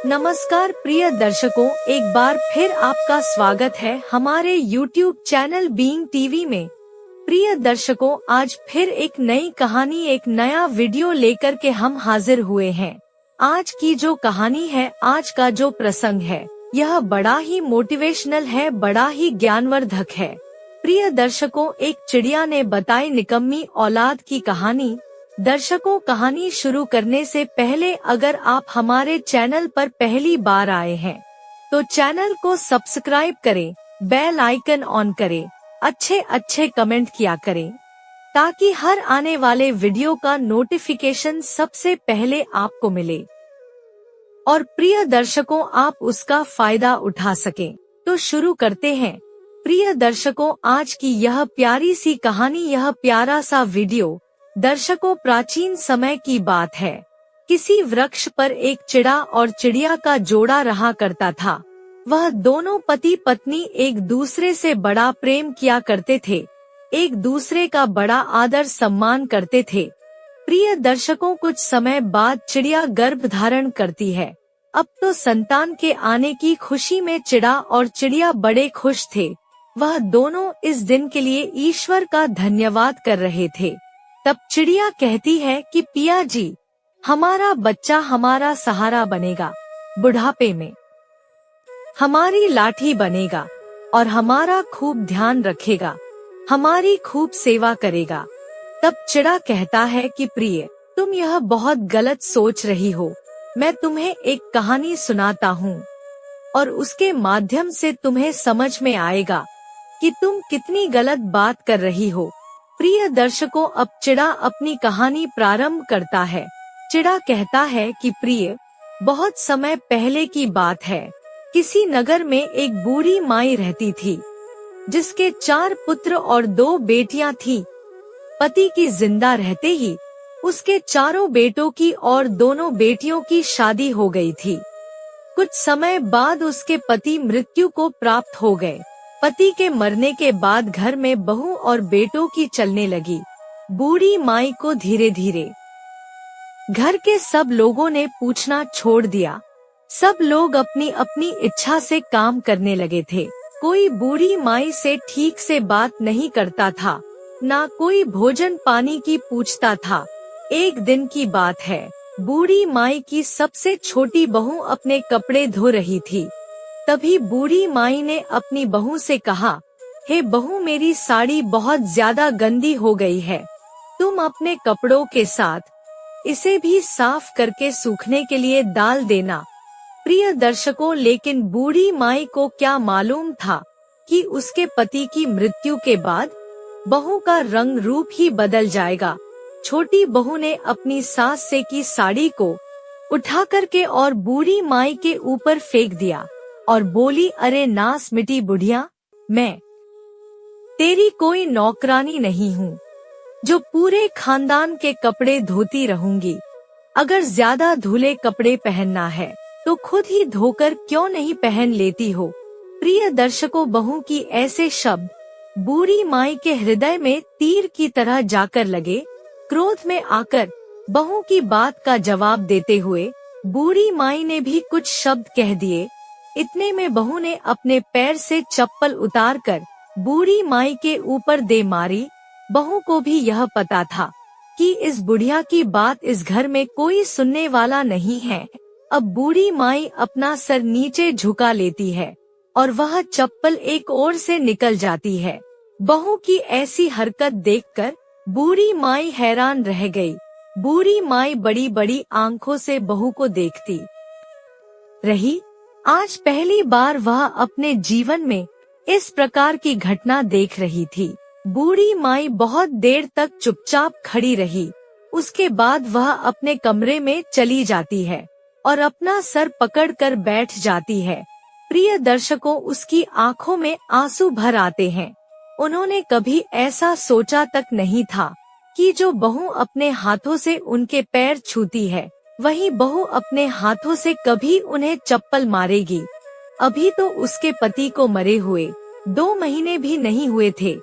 नमस्कार प्रिय दर्शकों, एक बार फिर आपका स्वागत है हमारे YouTube चैनल बीइंग टीवी में। प्रिय दर्शकों, आज फिर एक नई कहानी, एक नया वीडियो लेकर के हम हाजिर हुए हैं। आज की जो कहानी है, आज का जो प्रसंग है, यह बड़ा ही मोटिवेशनल है, बड़ा ही ज्ञानवर्धक है। प्रिय दर्शकों, एक चिड़िया ने बताई निकम्मी औलाद की कहानी। दर्शकों, कहानी शुरू करने से पहले अगर आप हमारे चैनल पर पहली बार आए हैं तो चैनल को सब्सक्राइब करें, बेल आइकन ऑन करें, अच्छे कमेंट किया करें ताकि हर आने वाले वीडियो का नोटिफिकेशन सबसे पहले आपको मिले और प्रिय दर्शकों आप उसका फायदा उठा सकें। तो शुरू करते हैं। प्रिय दर्शकों, आज की यह प्यारी सी कहानी, यह प्यारा सा वीडियो दर्शकों, प्राचीन समय की बात है। किसी वृक्ष पर एक चिड़ा और चिड़िया का जोड़ा रहा करता था। वह दोनों पति पत्नी एक दूसरे से बड़ा प्रेम किया करते थे, एक दूसरे का बड़ा आदर सम्मान करते थे। प्रिय दर्शकों, कुछ समय बाद चिड़िया गर्भ धारण करती है। अब तो संतान के आने की खुशी में चिड़ा और चिड़िया बड़े खुश थे। वह दोनों इस दिन के लिए ईश्वर का धन्यवाद कर रहे थे। तब चिड़िया कहती है कि पिया जी, हमारा बच्चा हमारा सहारा बनेगा, बुढ़ापे में हमारी लाठी बनेगा और हमारा खूब ध्यान रखेगा, हमारी खूब सेवा करेगा। तब चिड़ा कहता है कि प्रिय, तुम यह बहुत गलत सोच रही हो। मैं तुम्हें एक कहानी सुनाता हूँ और उसके माध्यम से तुम्हें समझ में आएगा कि तुम कितनी गलत बात कर रही हो। प्रिय दर्शकों, अब चिड़ा अपनी कहानी प्रारंभ करता है। चिड़ा कहता है कि प्रिय, बहुत समय पहले की बात है। किसी नगर में एक बूढ़ी माई रहती थी जिसके 4 पुत्र और 2 बेटियां थीं। पति की जिंदा रहते ही उसके चारों बेटों की और दोनों बेटियों की शादी हो गई थी। कुछ समय बाद उसके पति मृत्यु को प्राप्त हो गए। पति के मरने के बाद घर में बहू और बेटों की चलने लगी। बूढ़ी माई को धीरे धीरे घर के सब लोगों ने पूछना छोड़ दिया। सब लोग अपनी अपनी इच्छा से काम करने लगे थे। कोई बूढ़ी माई से ठीक से बात नहीं करता था, ना कोई भोजन पानी की पूछता था। एक दिन की बात है, बूढ़ी माई की सबसे छोटी बहू अपने कपड़े धो रही थी। तभी बूढ़ी माई ने अपनी बहू से कहा, हे बहू, मेरी साड़ी बहुत ज्यादा गंदी हो गई है, तुम अपने कपड़ों के साथ इसे भी साफ करके सूखने के लिए डाल देना। प्रिय दर्शकों, लेकिन बूढ़ी माई को क्या मालूम था कि उसके पति की मृत्यु के बाद बहू का रंग रूप ही बदल जाएगा। छोटी बहू ने अपनी सास से की साड़ी को उठा करके और बूढ़ी माई के ऊपर फेंक दिया और बोली, अरे नास मिटी बुढ़िया, मैं तेरी कोई नौकरानी नहीं हूँ जो पूरे खानदान के कपड़े धोती रहूंगी। अगर ज्यादा धुले कपड़े पहनना है तो खुद ही धोकर क्यों नहीं पहन लेती हो। प्रिय दर्शकों, बहू की ऐसे शब्द बूढ़ी माई के हृदय में तीर की तरह जाकर लगे। क्रोध में आकर बहू की बात का जवाब देते हुए बूढ़ी माई ने भी कुछ शब्द कह दिए। इतने में बहू ने अपने पैर से चप्पल उतारकर बूढ़ी माई के ऊपर दे मारी। बहू को भी यह पता था कि इस बुढ़िया की बात इस घर में कोई सुनने वाला नहीं है। अब बूढ़ी माई अपना सर नीचे झुका लेती है और वह चप्पल एक ओर से निकल जाती है। बहू की ऐसी हरकत देखकर बूढ़ी माई हैरान रह गई। बूढ़ी माई बड़ी बड़ी आंखों से बहू को देखती रही। आज पहली बार वह अपने जीवन में इस प्रकार की घटना देख रही थी। बूढ़ी माई बहुत देर तक चुपचाप खड़ी रही। उसके बाद वह अपने कमरे में चली जाती है और अपना सर पकड़कर बैठ जाती है। प्रिय दर्शकों, उसकी आंखों में आंसू भर आते हैं। उन्होंने कभी ऐसा सोचा तक नहीं था कि जो बहू अपने हाथों से उनके पैर छूती है, वही बहू अपने हाथों से कभी उन्हें चप्पल मारेगी। अभी तो उसके पति को मरे हुए 2 महीने भी नहीं हुए थे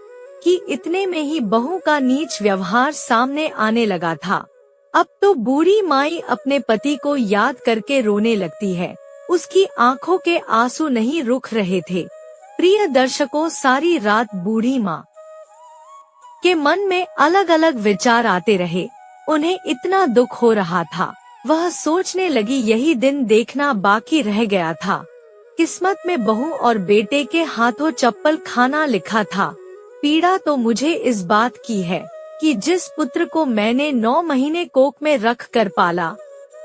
कि इतने में ही बहू का नीच व्यवहार सामने आने लगा था। अब तो बूढ़ी माई अपने पति को याद करके रोने लगती है। उसकी आंखों के आंसू नहीं रुक रहे थे। प्रिय दर्शकों, सारी रात बूढ़ी माँ के मन में अलग अलग विचार आते रहे। उन्हें इतना दुख हो रहा था, वह सोचने लगी यही दिन देखना बाकी रह गया था। किस्मत में बहू और बेटे के हाथों चप्पल खाना लिखा था। पीड़ा तो मुझे इस बात की है कि जिस पुत्र को मैंने 9 महीने कोख में रख कर पाला,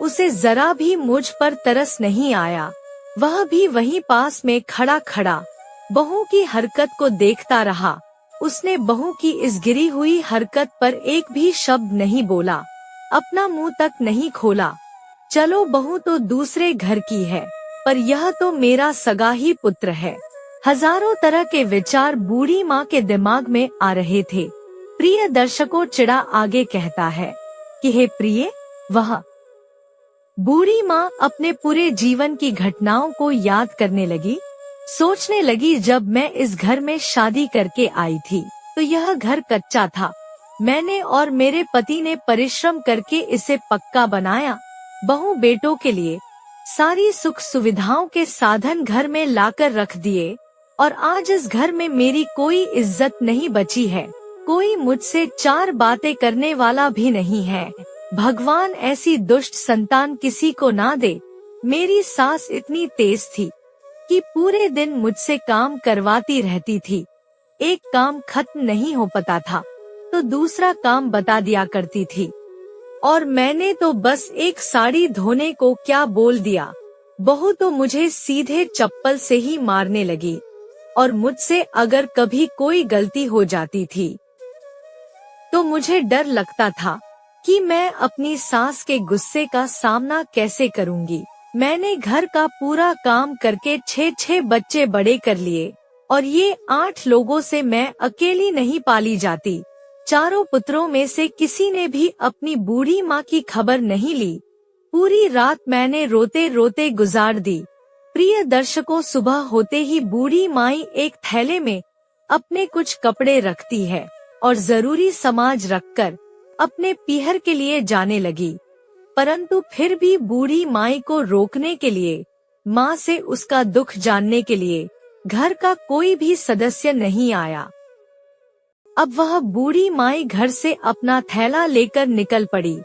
उसे जरा भी मुझ पर तरस नहीं आया। वह भी वहीं पास में खड़ा खड़ा बहू की हरकत को देखता रहा। उसने बहू की इस गिरी हुई हरकत पर एक भी शब्द नहीं बोला, अपना मुंह तक नहीं खोला। चलो, बहू तो दूसरे घर की है, पर यह तो मेरा सगा ही पुत्र है। हजारों तरह के विचार बूढ़ी माँ के दिमाग में आ रहे थे। प्रिय दर्शकों, चिड़ा आगे कहता है कि हे प्रिय, वह बूढ़ी माँ अपने पूरे जीवन की घटनाओं को याद करने लगी। सोचने लगी, जब मैं इस घर में शादी करके आई थी तो यह घर कच्चा था। मैंने और मेरे पति ने परिश्रम करके इसे पक्का बनाया। बहू बेटों के लिए सारी सुख सुविधाओं के साधन घर में लाकर रख दिए, और आज इस घर में मेरी कोई इज्जत नहीं बची है। कोई मुझसे 4 बातें करने वाला भी नहीं है। भगवान ऐसी दुष्ट संतान किसी को ना दे। मेरी सास इतनी तेज थी कि पूरे दिन मुझसे काम करवाती रहती थी। एक काम खत्म नहीं हो पाता था तो दूसरा काम बता दिया करती थी, और मैंने तो बस एक साड़ी धोने को क्या बोल दिया, बहू तो मुझे सीधे चप्पल से ही मारने लगी। और मुझसे अगर कभी कोई गलती हो जाती थी तो मुझे डर लगता था कि मैं अपनी सास के गुस्से का सामना कैसे करूंगी। मैंने घर का पूरा काम करके 6 बच्चे बड़े कर लिए, और ये 8 लोगों से मैं अकेली नहीं पाली जाती। 4 पुत्रों में से किसी ने भी अपनी बूढ़ी माँ की खबर नहीं ली। पूरी रात मैंने रोते रोते गुजार दी। प्रिय दर्शकों, सुबह होते ही बूढ़ी माई एक थैले में अपने कुछ कपड़े रखती है और जरूरी सामान रखकर अपने पीहर के लिए जाने लगी। परंतु फिर भी बूढ़ी माई को रोकने के लिए, माँ से उसका दुख जानने के लिए घर का कोई भी सदस्य नहीं आया। अब वह बूढ़ी माई घर से अपना थैला लेकर निकल पड़ी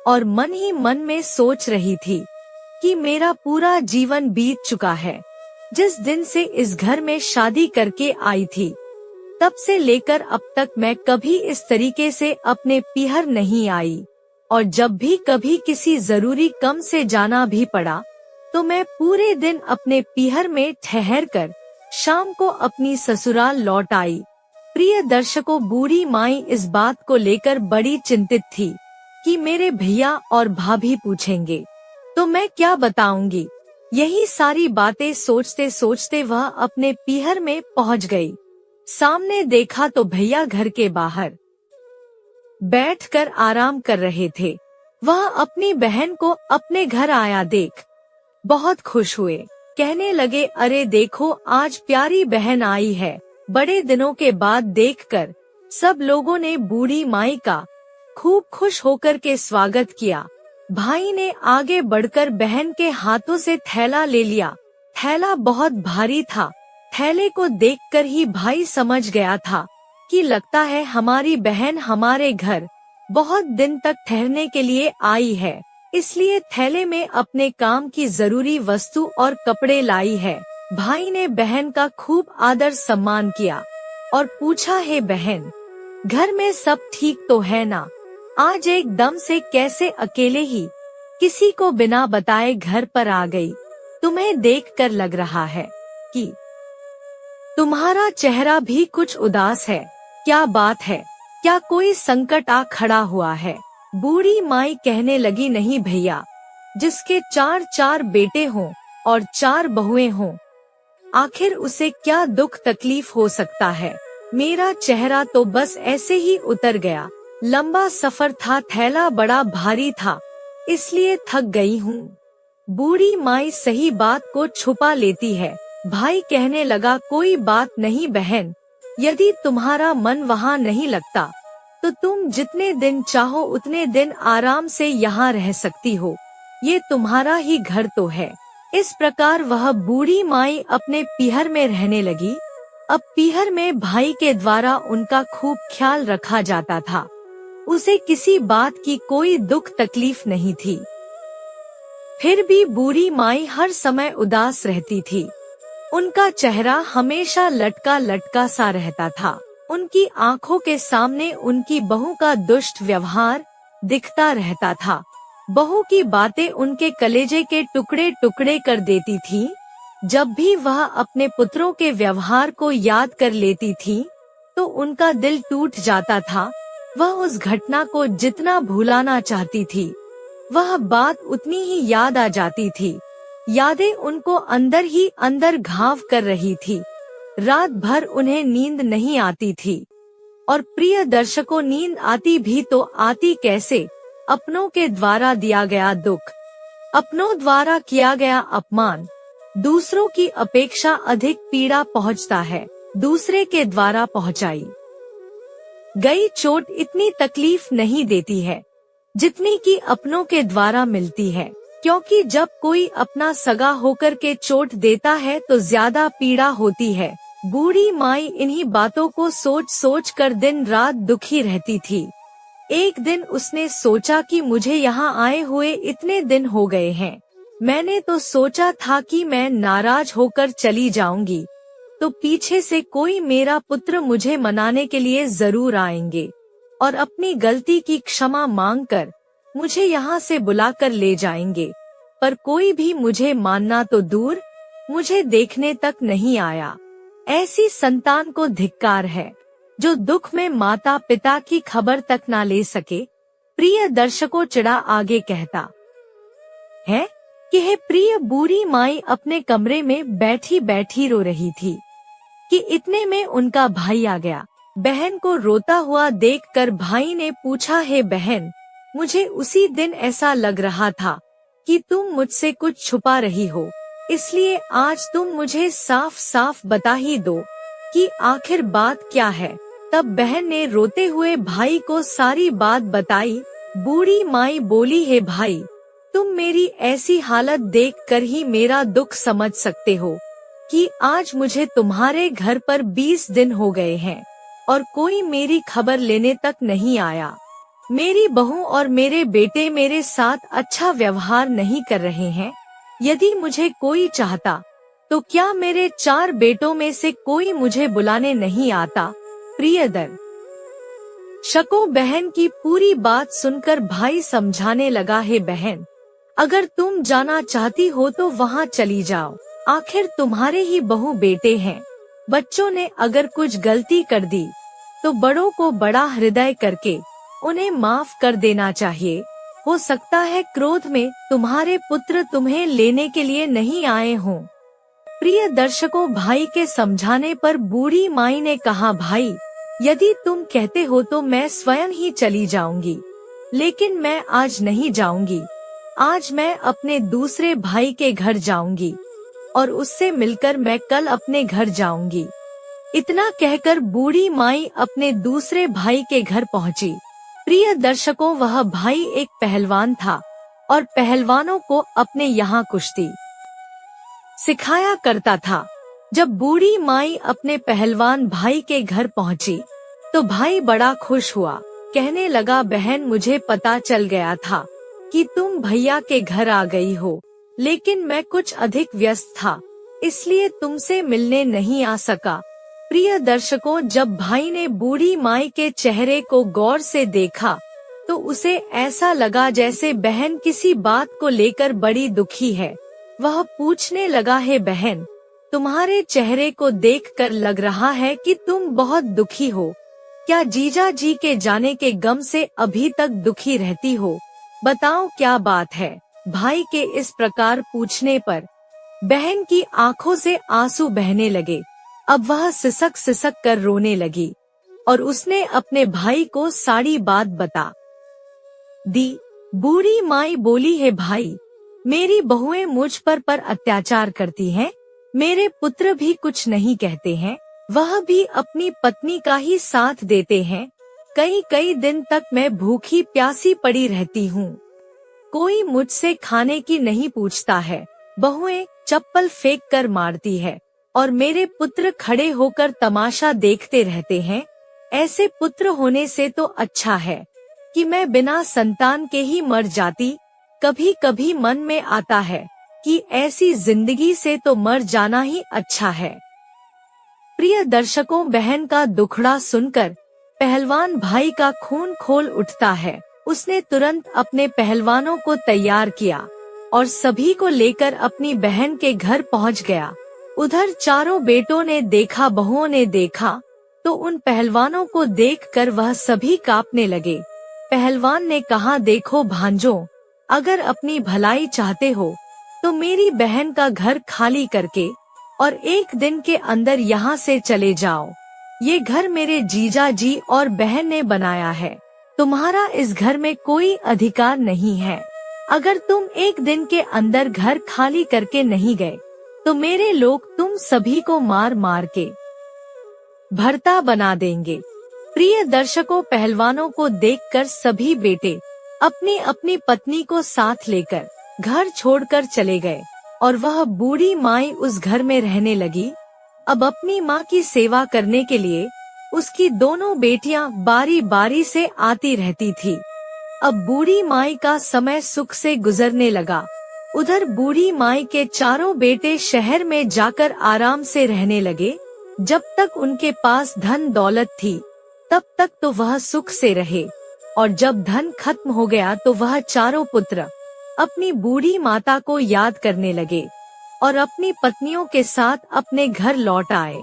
और मन ही मन में सोच रही थी कि मेरा पूरा जीवन बीत चुका है। जिस दिन से इस घर में शादी करके आई थी, तब से लेकर अब तक मैं कभी इस तरीके से अपने पीहर नहीं आई, और जब भी कभी किसी जरूरी काम से जाना भी पड़ा तो मैं पूरे दिन अपने पीहर में ठहर कर शाम को अपनी ससुराल लौट आई। प्रिय दर्शकों, बूढ़ी माई इस बात को लेकर बड़ी चिंतित थी कि मेरे भैया और भाभी पूछेंगे तो मैं क्या बताऊंगी। यही सारी बातें सोचते सोचते वह अपने पीहर में पहुंच गई। सामने देखा तो भैया घर के बाहर बैठकर आराम कर रहे थे। वह अपनी बहन को अपने घर आया देख बहुत खुश हुए। कहने लगे, अरे देखो, आज प्यारी बहन आई है। बड़े दिनों के बाद देखकर सब लोगों ने बूढ़ी माई का खूब खुश होकर के स्वागत किया। भाई ने आगे बढ़कर बहन के हाथों से थैला ले लिया। थैला बहुत भारी था। थैले को देखकर ही भाई समझ गया था कि लगता है हमारी बहन हमारे घर बहुत दिन तक ठहरने के लिए आई है, इसलिए थैले में अपने काम की जरूरी वस्तु और कपड़े लाई है। भाई ने बहन का खूब आदर सम्मान किया और पूछा, हे बहन, घर में सब ठीक तो है ना? आज एकदम से कैसे अकेले ही किसी को बिना बताए घर पर आ गई? तुम्हें देखकर लग रहा है कि तुम्हारा चेहरा भी कुछ उदास है। क्या बात है? क्या कोई संकट आ खड़ा हुआ है? बूढ़ी माई कहने लगी, नहीं भैया, जिसके 4 बेटे हों और 4 बहुएं हों, आखिर उसे क्या दुख तकलीफ हो सकता है? मेरा चेहरा तो बस ऐसे ही उतर गया। लंबा सफर था, थैला बड़ा भारी था, इसलिए थक गई हूँ। बूढ़ी माई सही बात को छुपा लेती है। भाई कहने लगा, कोई बात नहीं बहन, यदि तुम्हारा मन वहाँ नहीं लगता तो तुम जितने दिन चाहो उतने दिन आराम से यहाँ रह सकती हो। ये तुम्हारा ही घर तो है। इस प्रकार वह बूढ़ी माई अपने पीहर में रहने लगी। अब पीहर में भाई के द्वारा उनका खूब ख्याल रखा जाता था। उसे किसी बात की कोई दुख तकलीफ नहीं थी। फिर भी बूढ़ी माई हर समय उदास रहती थी। उनका चेहरा हमेशा लटका लटका सा रहता था। उनकी आंखों के सामने उनकी बहू का दुष्ट व्यवहार दिखता रहता था। बहू की बातें उनके कलेजे के टुकड़े टुकड़े कर देती थी। जब भी वह अपने पुत्रों के व्यवहार को याद कर लेती थी तो उनका दिल टूट जाता था। वह उस घटना को जितना भुलाना चाहती थी, वह बात उतनी ही याद आ जाती थी। यादें उनको अंदर ही अंदर घाव कर रही थी। रात भर उन्हें नींद नहीं आती थी। और प्रिय दर्शकों, नींद आती भी तो आती कैसे? अपनों के द्वारा दिया गया दुख, अपनों द्वारा किया गया अपमान दूसरों की अपेक्षा अधिक पीड़ा पहुंचता है। दूसरे के द्वारा पहुंचाई गई चोट इतनी तकलीफ नहीं देती है जितनी कि अपनों के द्वारा मिलती है, क्योंकि जब कोई अपना सगा होकर के चोट देता है तो ज्यादा पीड़ा होती है। बूढ़ी माई इन्हीं बातों को सोच सोच कर दिन रात दुखी रहती थी। एक दिन उसने सोचा कि मुझे यहाँ आए हुए इतने दिन हो गए हैं, मैंने तो सोचा था कि मैं नाराज होकर चली जाऊंगी तो पीछे से कोई मेरा पुत्र मुझे मनाने के लिए जरूर आएंगे और अपनी गलती की क्षमा मांगकर मुझे यहाँ से बुलाकर ले जाएंगे। पर कोई भी मुझे मानना तो दूर, मुझे देखने तक नहीं आया। ऐसी संतान को धिक्कार है जो दुख में माता पिता की खबर तक ना ले सके। प्रिय दर्शकों, चिड़ा आगे कहता है कि हे प्रिय, बूढ़ी माई अपने कमरे में बैठी बैठी रो रही थी कि इतने में उनका भाई आ गया। बहन को रोता हुआ देखकर भाई ने पूछा, हे बहन, मुझे उसी दिन ऐसा लग रहा था कि तुम मुझसे कुछ छुपा रही हो, इसलिए आज तुम मुझे साफ साफ बता ही दो कि आखिर बात क्या है। तब बहन ने रोते हुए भाई को सारी बात बताई। बूढ़ी माई बोली, हे भाई, तुम मेरी ऐसी हालत देखकर ही मेरा दुख समझ सकते हो कि आज मुझे तुम्हारे घर पर 20 दिन हो गए हैं और कोई मेरी खबर लेने तक नहीं आया। मेरी बहू और मेरे बेटे मेरे साथ अच्छा व्यवहार नहीं कर रहे हैं। यदि मुझे कोई चाहता तो क्या मेरे 4 बेटों में से कोई मुझे बुलाने नहीं आता? प्रियदर शको बहन की पूरी बात सुनकर भाई समझाने लगा, हे बहन, अगर तुम जाना चाहती हो तो वहाँ चली जाओ। आखिर तुम्हारे ही बहू बेटे हैं। बच्चों ने अगर कुछ गलती कर दी तो बड़ों को बड़ा हृदय करके उन्हें माफ कर देना चाहिए। हो सकता है क्रोध में तुम्हारे पुत्र तुम्हें लेने के लिए नहीं आए हों। प्रिय दर्शकों, भाई के समझाने पर बूढ़ी माई ने कहा, भाई, यदि तुम कहते हो तो मैं स्वयं ही चली जाऊंगी, लेकिन मैं आज नहीं जाऊंगी। आज मैं अपने दूसरे भाई के घर जाऊंगी और उससे मिलकर मैं कल अपने घर जाऊंगी। इतना कहकर बूढ़ी माई अपने दूसरे भाई के घर पहुंची। प्रिय दर्शकों, वह भाई एक पहलवान था और पहलवानों को अपने यहाँ कुश्ती सिखाया करता था। जब बूढ़ी माई अपने पहलवान भाई के घर पहुंची तो भाई बड़ा खुश हुआ। कहने लगा, बहन, मुझे पता चल गया था कि तुम भैया के घर आ गई हो, लेकिन मैं कुछ अधिक व्यस्त था, इसलिए तुमसे मिलने नहीं आ सका। प्रिय दर्शकों, जब भाई ने बूढ़ी माई के चेहरे को गौर से देखा तो उसे ऐसा लगा जैसे बहन किसी बात को लेकर बड़ी दुखी है। वह पूछने लगा, हे बहन, तुम्हारे चेहरे को देखकर लग रहा है कि तुम बहुत दुखी हो। क्या जीजा जी के जाने के गम से अभी तक दुखी रहती हो? बताओ क्या बात है। भाई के इस प्रकार पूछने पर बहन की आंखों से आंसू बहने लगे। अब वह सिसक सिसक कर रोने लगी और उसने अपने भाई को सारी बात बता दी। बूढ़ी माई बोली, हे भाई, मेरी बहुएं मुझ पर अत्याचार करती हैं। मेरे पुत्र भी कुछ नहीं कहते हैं, वह भी अपनी पत्नी का ही साथ देते हैं। कई कई दिन तक मैं भूखी प्यासी पड़ी रहती हूँ। कोई मुझसे खाने की नहीं पूछता है। बहुएं चप्पल फेंक कर मारती है और मेरे पुत्र खड़े होकर तमाशा देखते रहते हैं। ऐसे पुत्र होने से तो अच्छा है कि मैं बिना संतान के ही मर जाती। कभी कभी मन में आता है कि ऐसी जिंदगी से तो मर जाना ही अच्छा है। प्रिय दर्शकों, बहन का दुखड़ा सुनकर पहलवान भाई का खून खोल उठता है। उसने तुरंत अपने पहलवानों को तैयार किया और सभी को लेकर अपनी बहन के घर पहुंच गया। उधर चारों बेटों ने देखा, बहुओं ने देखा तो उन पहलवानों को देखकर वह सभी कांपने लगे। पहलवान ने कहा, देखो भांजों, अगर अपनी भलाई चाहते हो तो मेरी बहन का घर खाली करके और एक दिन के अंदर यहाँ से चले जाओ। ये घर मेरे जीजा जी और बहन ने बनाया है, तुम्हारा इस घर में कोई अधिकार नहीं है। अगर तुम एक दिन के अंदर घर खाली करके नहीं गए तो मेरे लोग तुम सभी को मार मार के भरता बना देंगे। प्रिय दर्शकों, पहलवानों को देखकर सभी बेटे अपनी अपनी पत्नी को साथ लेकर घर छोड़कर चले गए और वह बूढ़ी माई उस घर में रहने लगी। अब अपनी माँ की सेवा करने के लिए उसकी दोनों बेटियां बारी बारी से आती रहती थी। अब बूढ़ी माई का समय सुख से गुजरने लगा। उधर बूढ़ी माई के चारों बेटे शहर में जाकर आराम से रहने लगे। जब तक उनके पास धन दौलत थी तब तक तो वह सुख से रहे, और जब धन खत्म हो गया तो वह चारों पुत्र अपनी बूढ़ी माता को याद करने लगे और अपनी पत्नियों के साथ अपने घर लौट आए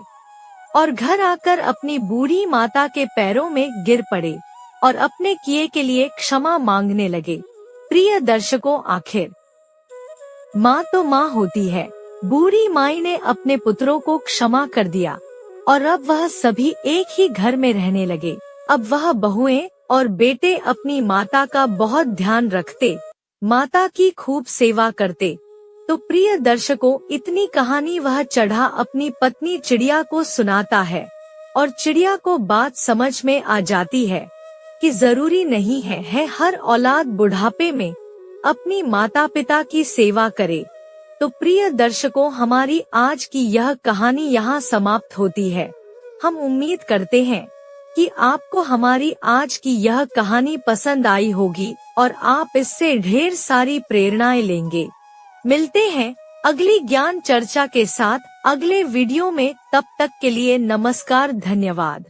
और घर आकर अपनी बूढ़ी माता के पैरों में गिर पड़े और अपने किए के लिए क्षमा मांगने लगे। प्रिय दर्शकों, आखिर माँ तो माँ होती है। बूढ़ी माई ने अपने पुत्रों को क्षमा कर दिया और अब वह सभी एक ही घर में रहने लगे। अब वह बहुएं और बेटे अपनी माता का बहुत ध्यान रखते, माता की खूब सेवा करते। तो प्रिय दर्शकों, इतनी कहानी वह चढ़ा अपनी पत्नी चिड़िया को सुनाता है और चिड़िया को बात समझ में आ जाती है कि जरूरी नहीं है हर औलाद बुढ़ापे में अपनी माता पिता की सेवा करे। तो प्रिय दर्शकों, हमारी आज की यह कहानी यहाँ समाप्त होती है। हम उम्मीद करते हैं कि आपको हमारी आज की यह कहानी पसंद आई होगी और आप इससे ढेर सारी प्रेरणाएं लेंगे। मिलते हैं अगली ज्ञान चर्चा के साथ अगले वीडियो में। तब तक के लिए नमस्कार, धन्यवाद।